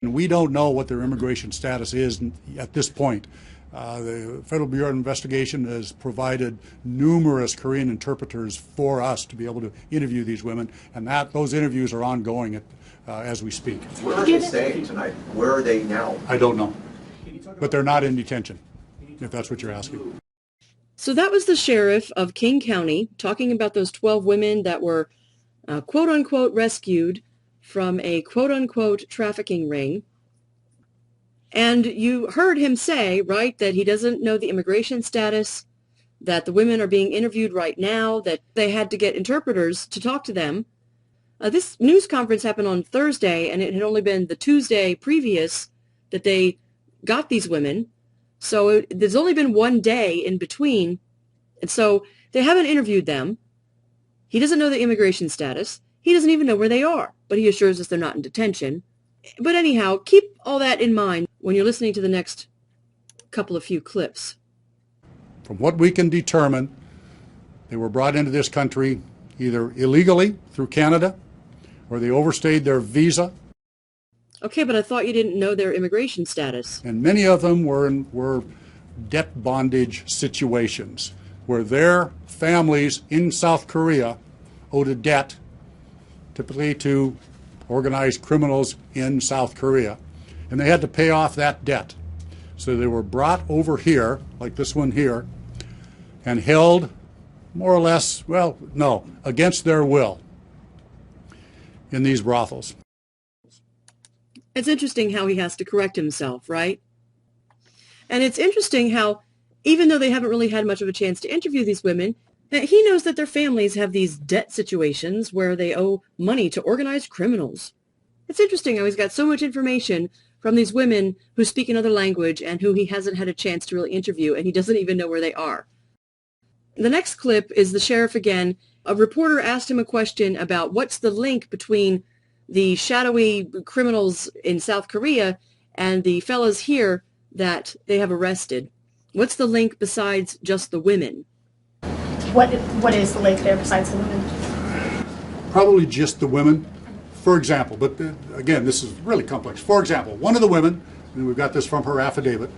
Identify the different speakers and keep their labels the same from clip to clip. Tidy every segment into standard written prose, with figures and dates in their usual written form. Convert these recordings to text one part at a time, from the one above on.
Speaker 1: And we don't know what their immigration status is at this point. The Federal Bureau of Investigation has provided numerous Korean interpreters for us to be able to interview these women, and those interviews are ongoing as we speak.
Speaker 2: Where are they staying tonight? Where are they now?
Speaker 1: I don't know. But they're not in detention, if that's what you're asking.
Speaker 3: So that was the sheriff of King County talking about those 12 women that were quote-unquote rescued from a quote-unquote trafficking ring. And you heard him say, right, that he doesn't know the immigration status, that the women are being interviewed right now, that they had to get interpreters to talk to them. This news conference happened on Thursday, and it had only been the Tuesday previous that they got these women. So there's only been one day in between. And so they haven't interviewed them. He doesn't know the immigration status. He doesn't even know where they are, but he assures us they're not in detention. But anyhow, keep all that in mind when you're listening to the next few clips.
Speaker 1: From what we can determine, they were brought into this country either illegally through Canada or they overstayed their visa.
Speaker 3: Okay, but I thought you didn't know their immigration status.
Speaker 1: And many of them were debt bondage situations where their families in South Korea owed a debt, typically to organized criminals in South Korea, and they had to pay off that debt. So they were brought over here, like this one here, and held more or less, well, no, against their will in these brothels.
Speaker 3: It's interesting how he has to correct himself, right? And it's interesting how, even though they haven't really had much of a chance to interview these women, he knows that their families have these debt situations where they owe money to organized criminals. It's interesting how he's got so much information from these women who speak another language and who he hasn't had a chance to really interview, and he doesn't even know where they are. The next clip is the sheriff again. A reporter asked him a question about what's the link between the shadowy criminals in South Korea and the fellas here that they have arrested. What's the link besides just the women?
Speaker 4: What is the link there besides the women?
Speaker 1: Probably just the women, for example, but again, this is really complex. For example, one of the women, and we've got this from her affidavit.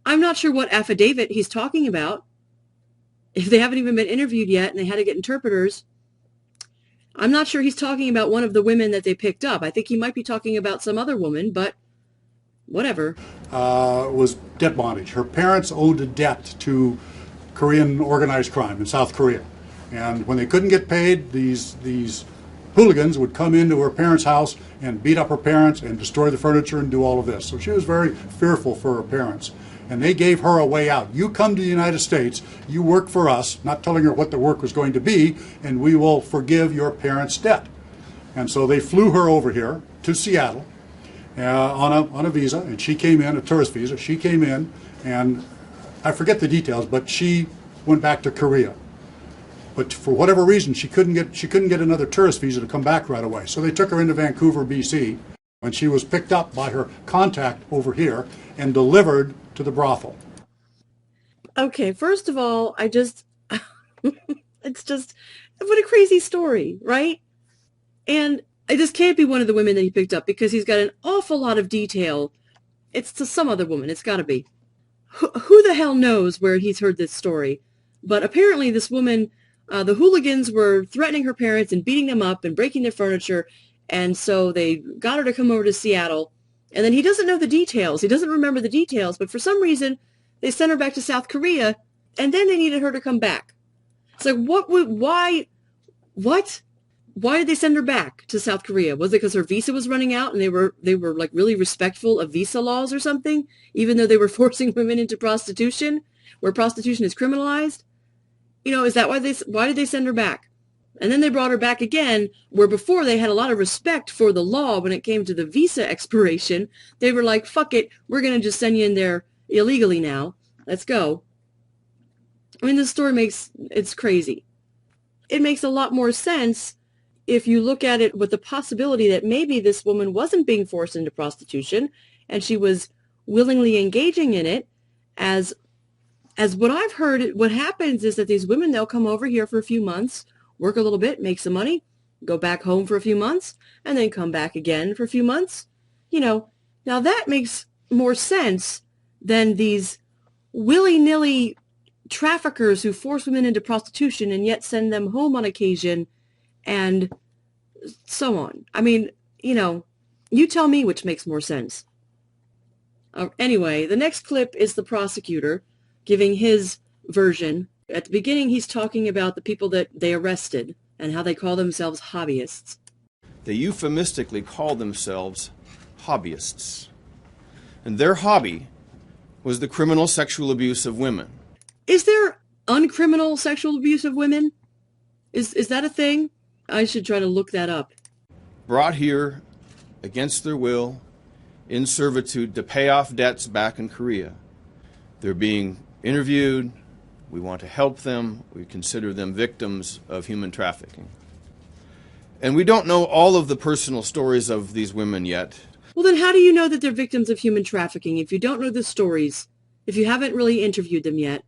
Speaker 3: I'm not sure what affidavit he's talking about. If they haven't even been interviewed yet and they had to get interpreters, I'm not sure he's talking about one of the women that they picked up. I think he might be talking about some other woman, but whatever.
Speaker 1: Was debt bondage. Her parents owed a debt to Korean organized crime in South Korea. And when they couldn't get paid, these hooligans would come into her parents' house and beat up her parents and destroy the furniture and do all of this. So she was very fearful for her parents. And they gave her a way out. You come to the United States, you work for us, not telling her what the work was going to be, and we will forgive your parents' debt. And so they flew her over here to Seattle on a visa, and she came in, a tourist visa. She came in, and I forget the details, but she went back to Korea. But for whatever reason, she couldn't get another tourist visa to come back right away. So they took her into Vancouver, BC, and she was picked up by her contact over here and delivered to the brothel.
Speaker 3: Okay, first of all, it's just, what a crazy story, right? And it just can't be one of the women that he picked up because he's got an awful lot of detail. It's to some other woman. It's got to be. Who the hell knows where he's heard this story? But apparently this woman, the hooligans were threatening her parents and beating them up and breaking their furniture. And so they got her to come over to Seattle. And then he doesn't know the details. He doesn't remember the details. But for some reason, they sent her back to South Korea. And then they needed her to come back. It's like, why did they send her back to South Korea? Was it because her visa was running out and they were like really respectful of visa laws or something, even though they were forcing women into prostitution, where prostitution is criminalized? You know, is that why did they send her back? And then they brought her back again, where before they had a lot of respect for the law when it came to the visa expiration. They were like, fuck it, we're going to just send you in there illegally now. Let's go. I mean, this story it's crazy. It makes a lot more sense if you look at it with the possibility that maybe this woman wasn't being forced into prostitution and she was willingly engaging in it. As what I've heard, what happens is that these women, they'll come over here for a few months, work a little bit, make some money, go back home for a few months, and then come back again for a few months. You know, Now that makes more sense than these willy-nilly traffickers who force women into prostitution and yet send them home on occasion and so on. I mean, you tell me which makes more sense. Anyway, the next clip is the prosecutor giving his version. At the beginning, he's talking about the people that they arrested and how they call themselves hobbyists.
Speaker 5: They euphemistically call themselves hobbyists. And their hobby was the criminal sexual abuse of women.
Speaker 3: Is there uncriminal sexual abuse of women? Is that a thing? I should try to look that up.
Speaker 5: Brought here against their will, in servitude, to pay off debts back in Korea. They're being interviewed. We want to help them. We consider them victims of human trafficking. And we don't know all of the personal stories of these women yet.
Speaker 3: Well, then how do you know that they're victims of human trafficking if you don't know the stories, if you haven't really interviewed them yet?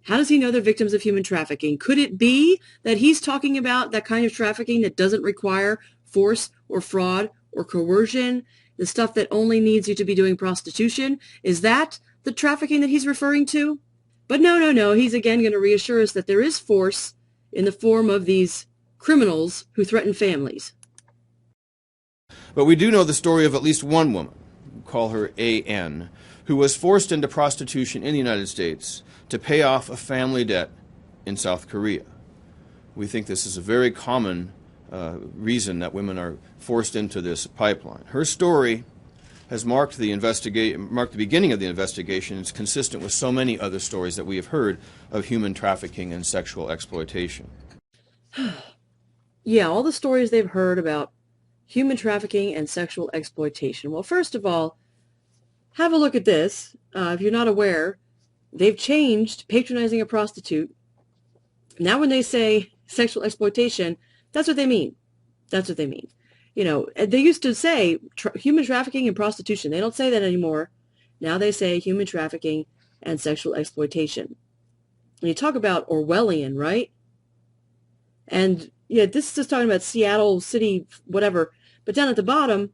Speaker 3: How does he know they're victims of human trafficking? Could it be that he's talking about that kind of trafficking that doesn't require force or fraud or coercion, the stuff that only needs you to be doing prostitution? Is that the trafficking that he's referring to? But no. He's again going to reassure us that there is force in the form of these criminals who threaten families.
Speaker 5: But we do know the story of at least one woman, we call her A.N., who was forced into prostitution in the United States to pay off a family debt in South Korea. We think this is a very common reason that women are forced into this pipeline. Her story has marked the beginning of the investigation. It's consistent with so many other stories that we have heard of human trafficking and sexual exploitation.
Speaker 3: Yeah, all the stories they've heard about human trafficking and sexual exploitation. Well, first of all, have a look at this. If you're not aware, they've changed patronizing a prostitute. Now when they say sexual exploitation, that's what they mean. That's what they mean. They used to say human trafficking and prostitution. They don't say that anymore. Now they say human trafficking and sexual exploitation. And you talk about Orwellian, right? And yeah, this is just talking about Seattle City, whatever. But down at the bottom,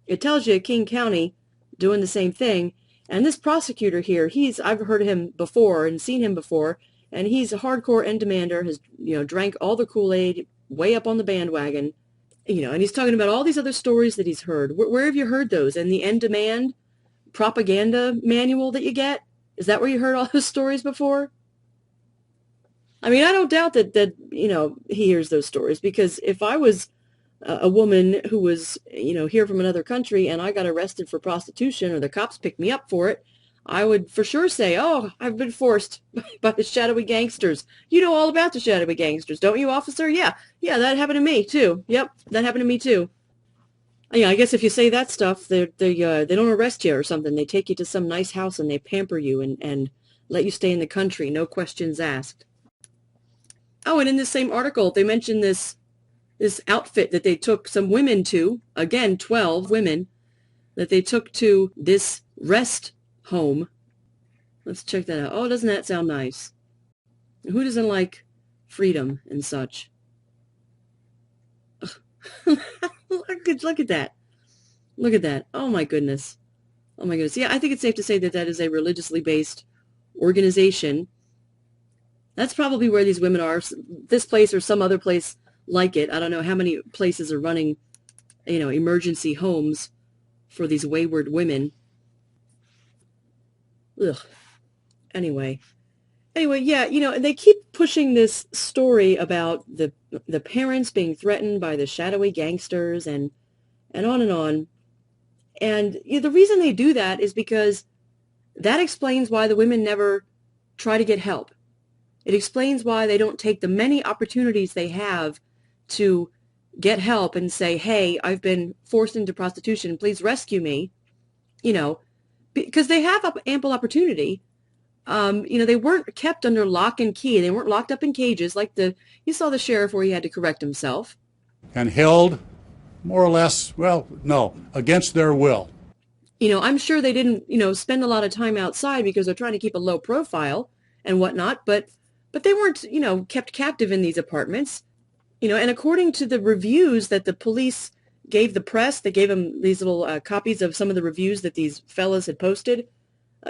Speaker 3: it tells you King County doing the same thing. And this prosecutor here, I've heard him before and seen him before, and he's a hardcore end demander, has, drank all the Kool-Aid, way up on the bandwagon, and he's talking about all these other stories that he's heard. Where have you heard those? In the end demand propaganda manual that you get? Is that where you heard all those stories before? I mean, I don't doubt that he hears those stories, because if I was a woman who was, here from another country and I got arrested for prostitution or the cops picked me up for it, I would for sure say, oh, I've been forced by the shadowy gangsters. You know all about the shadowy gangsters, don't you, officer? Yeah, that happened to me too. Yep, that happened to me too. Yeah, I guess if you say that stuff, they don't arrest you or something. They take you to some nice house and they pamper you and let you stay in the country, no questions asked. Oh, and in this same article, they mentioned this outfit that they took some women to, again, 12 women, that they took to this rest home. Let's check that out. Oh, doesn't that sound nice? Who doesn't like freedom and such? Look at that. Look at that. Oh, my goodness. Oh, my goodness. Yeah, I think it's safe to say that is a religiously based organization. That's probably where these women are. This place or some other place like it. I don't know how many places are running, emergency homes for these wayward women. Ugh. Anyway, yeah, they keep pushing this story about the parents being threatened by the shadowy gangsters and on and on. And the reason they do that is because that explains why the women never try to get help. It explains why they don't take the many opportunities they have to get help and say, hey, I've been forced into prostitution, please rescue me, because they have ample opportunity. They weren't kept under lock and key. They weren't locked up in cages like you saw the sheriff where he had to correct himself.
Speaker 1: And held, more or less, against their will.
Speaker 3: I'm sure they didn't, spend a lot of time outside because they're trying to keep a low profile and whatnot, but they weren't, kept captive in these apartments. And according to the reviews that the police gave the press, they gave them these little copies of some of the reviews that these fellas had posted.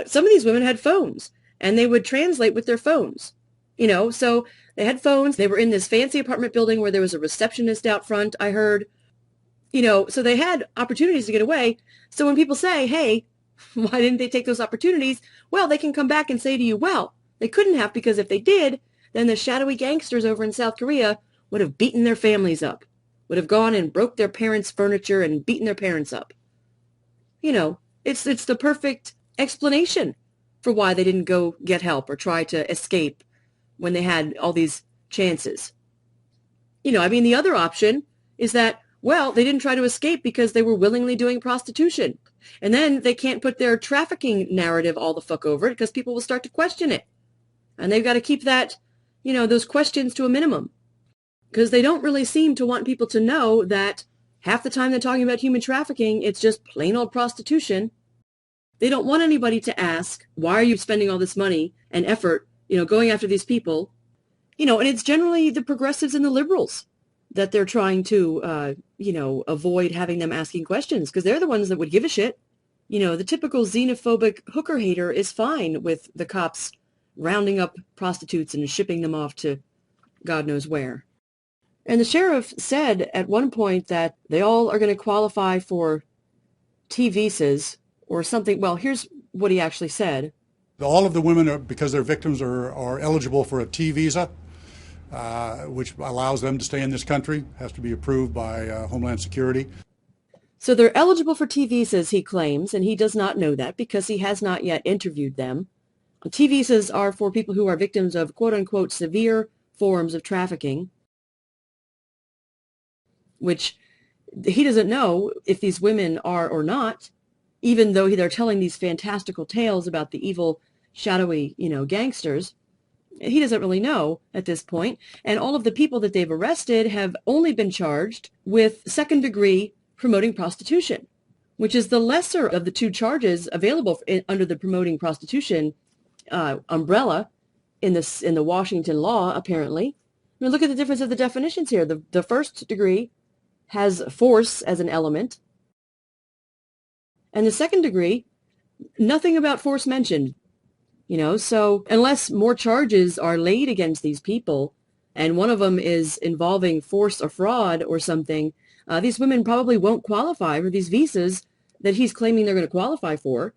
Speaker 3: Some of these women had phones, and they would translate with their phones. So they had phones. They were in this fancy apartment building where there was a receptionist out front, I heard. So they had opportunities to get away. So when people say, hey, why didn't they take those opportunities? Well, they can come back and say to you, well, they couldn't have, because if they did, then the shadowy gangsters over in South Korea would have beaten their families up, would have gone and broke their parents' furniture and beaten their parents up. It's the perfect explanation for why they didn't go get help or try to escape when they had all these chances. The other option is that, well, they didn't try to escape because they were willingly doing prostitution. And then they can't put their trafficking narrative all the fuck over it because people will start to question it. And they've got to keep that, those questions to a minimum. Because they don't really seem to want people to know that half the time they're talking about human trafficking, it's just plain old prostitution. They don't want anybody to ask, why are you spending all this money and effort, going after these people? And it's generally the progressives and the liberals that they're trying to, avoid having them asking questions, because they're the ones that would give a shit. The typical xenophobic hooker hater is fine with the cops rounding up prostitutes and shipping them off to God knows where. And the sheriff said at one point that they all are going to qualify for T visas or something. Well, here's what he actually said.
Speaker 1: All of the women, because they're victims, are eligible for a T visa, which allows them to stay in this country, has to be approved by Homeland Security.
Speaker 3: So they're eligible for T visas, he claims, and he does not know that because he has not yet interviewed them. T visas are for people who are victims of quote-unquote severe forms of trafficking, which he doesn't know if these women are or not, even though they're telling these fantastical tales about the evil, shadowy, gangsters. He doesn't really know at this point. And all of the people that they've arrested have only been charged with second-degree promoting prostitution, which is the lesser of the two charges available under the promoting prostitution umbrella in the Washington law, apparently. I mean, look at the difference of the definitions here. The first degree has force as an element, and the second degree, nothing about force mentioned. So unless more charges are laid against these people, and one of them is involving force or fraud or something, these women probably won't qualify for these visas that he's claiming they're going to qualify for.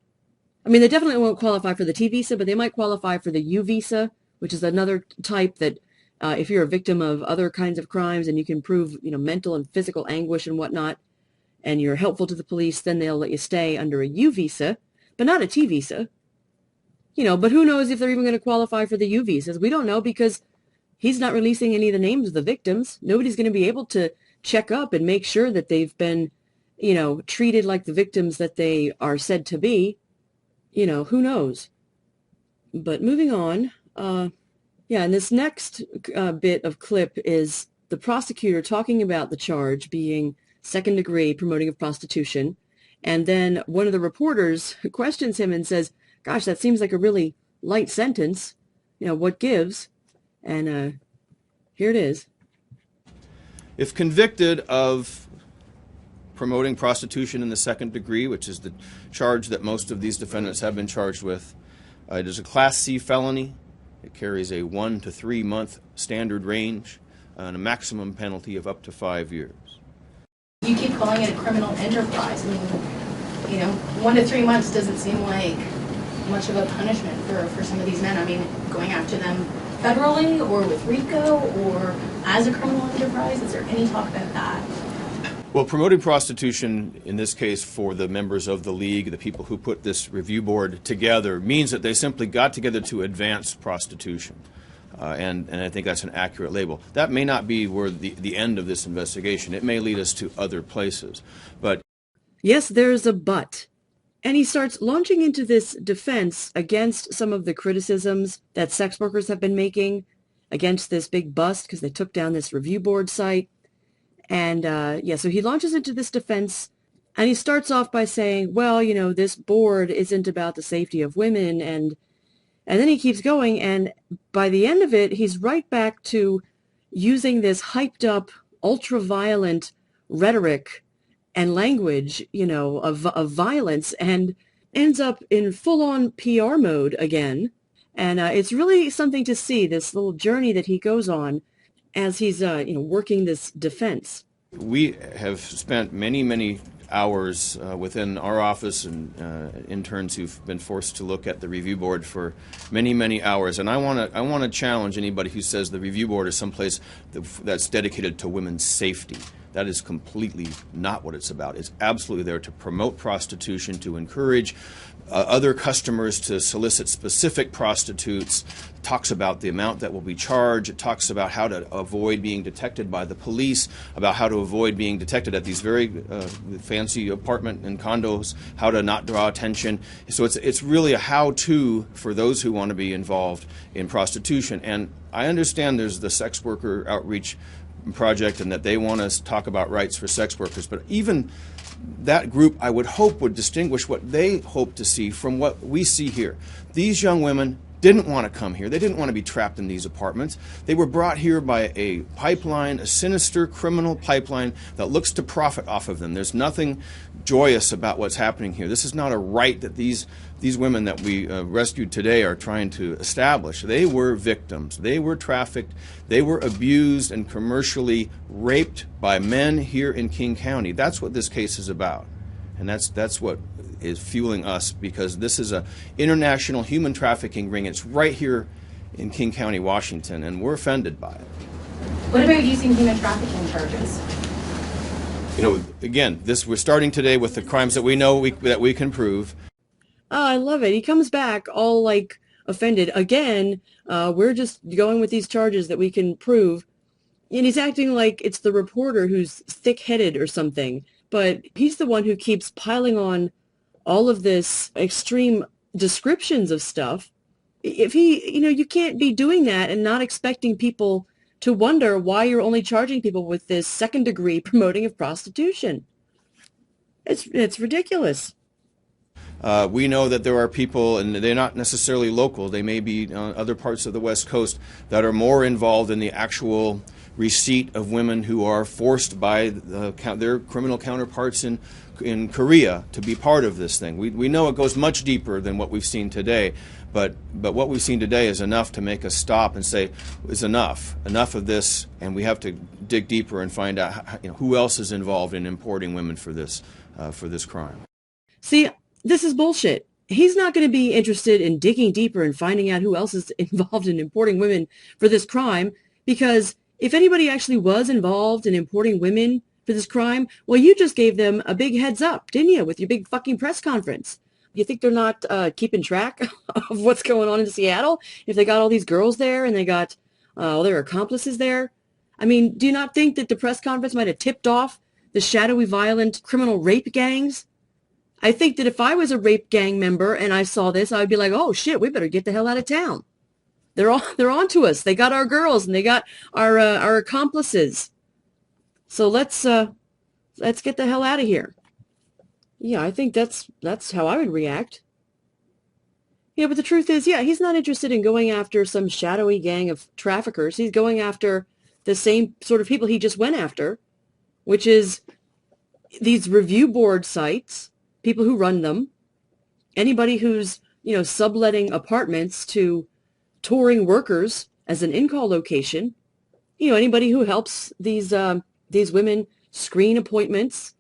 Speaker 3: I mean, they definitely won't qualify for the T visa, but they might qualify for the U visa, which is another type that if you're a victim of other kinds of crimes and you can prove, mental and physical anguish and whatnot, and you're helpful to the police, then they'll let you stay under a U visa, but not a T visa. But who knows if they're even going to qualify for the U visas? We don't know because he's not releasing any of the names of the victims. Nobody's going to be able to check up and make sure that they've been, treated like the victims that they are said to be. Who knows? But moving on, and this next bit of clip is the prosecutor talking about the charge being second-degree promoting of prostitution. And then one of the reporters questions him and says, gosh, that seems like a really light sentence. What gives? And here it is.
Speaker 5: If convicted of promoting prostitution in the second degree, which is the charge that most of these defendants have been charged with, it is a Class C felony. It carries a 1 to 3 month standard range and a maximum penalty of up to 5 years.
Speaker 4: You keep calling it a criminal enterprise. 1 to 3 months doesn't seem like much of a punishment for some of these men. I mean, going after them federally or with RICO or as a criminal enterprise? Is there any talk about that?
Speaker 5: Well, promoting prostitution, in this case for the members of the league, the people who put this review board together, means that they simply got together to advance prostitution. And I think that's an accurate label. That may not be where the end of this investigation. It may lead us to other places. But
Speaker 3: yes, there's a but. And he starts launching into this defense against some of the criticisms that sex workers have been making against this big bust because they took down this review board site. And so he launches into this defense, and he starts off by saying, well, this board isn't about the safety of women. And then he keeps going, and by the end of it, he's right back to using this hyped up, ultra-violent rhetoric and language, of violence, and ends up in full-on PR mode again. And it's really something to see, this little journey that he goes on as he's, working this defense.
Speaker 5: We have spent many hours within our office, and interns who've been forced to look at the review board for many hours. And I want to challenge anybody who says the review board is someplace that's dedicated to women's safety. That is completely not what it's about. It's absolutely there to promote prostitution, to encourage other customers to solicit specific prostitutes. It talks about the amount that will be charged. It talks about how to avoid being detected by the police, about how to avoid being detected at these very fancy apartment and condos, how to not draw attention. So it's really a how-to for those who want to be involved in prostitution. And I understand there's the sex worker outreach project and that they want us to talk about rights for sex workers, but even that group, I would hope, would distinguish what they hope to see from what we see here. These young women didn't want to come here. They didn't want to be trapped in these apartments. They were brought here by a pipeline, a sinister criminal pipeline that looks to profit off of them. There's nothing joyous about what's happening here. This is not a right that these women that we rescued today are trying to establish. They were victims. They were trafficked. They were abused and commercially raped by men here in King County. That's what this case is about. And that's what is fueling us, because this is a international human trafficking ring. It's right here in King County, Washington, and we're offended by it.
Speaker 4: What about using human trafficking charges?
Speaker 5: Again, we're starting today with the crimes that we know that we can prove.
Speaker 3: Oh, I love it. He comes back all like offended. Again, we're just going with these charges that we can prove. And he's acting like it's the reporter who's thick-headed or something. But he's the one who keeps piling on all of this extreme descriptions of stuff. If you can't be doing that and not expecting people to wonder why you're only charging people with this second-degree promoting of prostitution. It's ridiculous.
Speaker 5: We know that there are people, and they're not necessarily local, they may be other parts of the West Coast, that are more involved in the actual receipt of women who are forced by their criminal counterparts in Korea to be part of this thing. We know it goes much deeper than what we've seen today, but what we've seen today is enough to make us stop and say, it's enough of this, and we have to dig deeper and find out who else is involved in importing women for this crime.
Speaker 3: See, this is bullshit. He's not going to be interested in digging deeper and finding out who else is involved in importing women for this crime, because if anybody actually was involved in importing women for this crime, well, you just gave them a big heads up, didn't you, with your big fucking press conference? You think they're not keeping track of what's going on in Seattle? If they got all these girls there and they got all their accomplices there? I mean, do you not think that the press conference might have tipped off the shadowy, violent, criminal rape gangs? I think that if I was a rape gang member and I saw this, I would be like, oh shit, we better get the hell out of town. They're on to us. They got our girls and they got our accomplices. So let's get the hell out of here. Yeah, I think that's how I would react. Yeah, but the truth is, yeah, he's not interested in going after some shadowy gang of traffickers. He's going after the same sort of people he just went after, which is these review board sites, people who run them, anybody who's, subletting apartments to touring workers as an in-call location, anybody who helps these women screen appointments,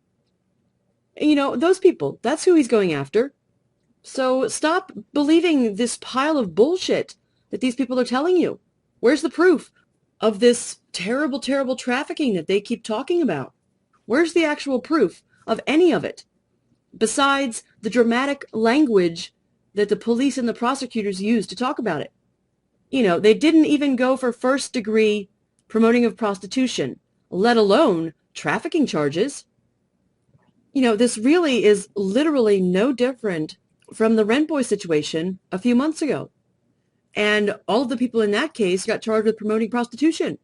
Speaker 3: those people, that's who he's going after. So stop believing this pile of bullshit that these people are telling you. Where's the proof of this terrible, terrible trafficking that they keep talking about? Where's the actual proof of any of it? Besides the dramatic language that the police and the prosecutors use to talk about it. They didn't even go for first-degree promoting of prostitution, let alone trafficking charges. This really is literally no different from the Rent Boy situation a few months ago. And all of the people in that case got charged with promoting prostitution.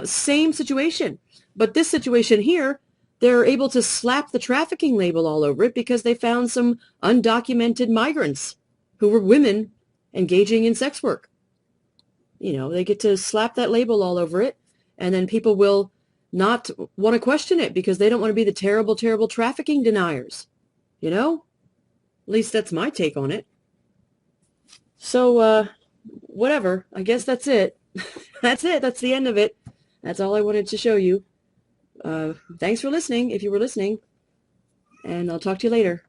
Speaker 3: Same situation. But this situation here, they're able to slap the trafficking label all over it because they found some undocumented migrants who were women engaging in sex work. They get to slap that label all over it, and then people will not want to question it because they don't want to be the terrible, terrible trafficking deniers. You know? At least that's my take on it. So, whatever. I guess that's it. That's it. That's the end of it. That's all I wanted to show you. Thanks for listening, if you were listening. And I'll talk to you later.